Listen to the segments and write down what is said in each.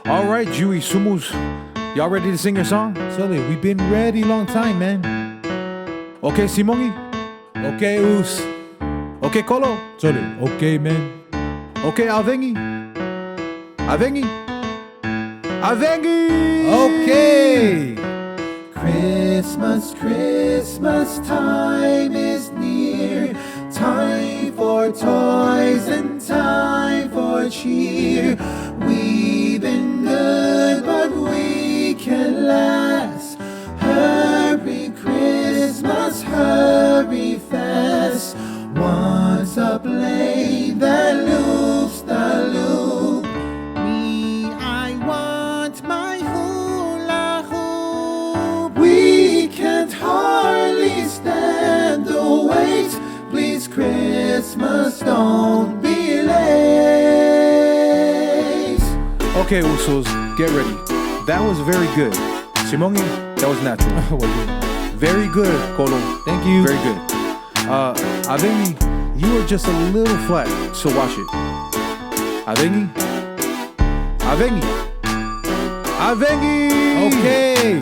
All right, Jewy Sumus, y'all ready to sing your song? Sully, we've been ready long time, man. Okay, Simongi. Okay, Us. Okay, Kolo. Sully, okay, man. Okay, Avengi. Avengi. Avengi. Okay. Christmas, Christmas time is near. Time for toys and time for cheer. We've been good, but we can last. Hurry Christmas, hurry fast. Once a blade that loops the loop. Me, I want my hula hoop. We can't hardly stand the wait. Please, Christmas, don't be late. Okay, Usos, get ready. That was very good. Simongi, that was natural. Very good, Kolo. Thank you. Very good. Avengi, you were just a little flat, so watch it. Avengi. Avengi. Avengi. Okay.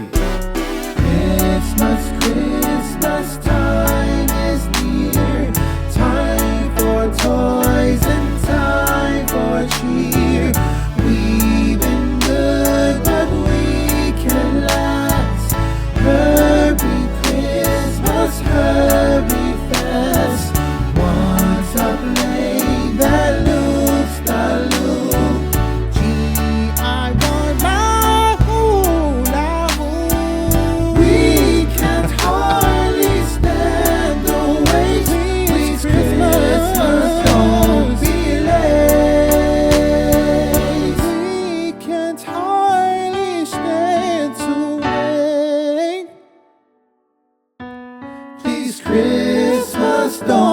Christmas, Christmas time is near. Time for toys and time for cheer. We've been good, but we can last. Hurry Christmas, hurry fast. Once a blade that loops the loop. Gee, I want my hula hoop. We can't hardly stand the wait. Please, Christmas, don't be late. We can't hardly stand to wait. Please, Christmas, don't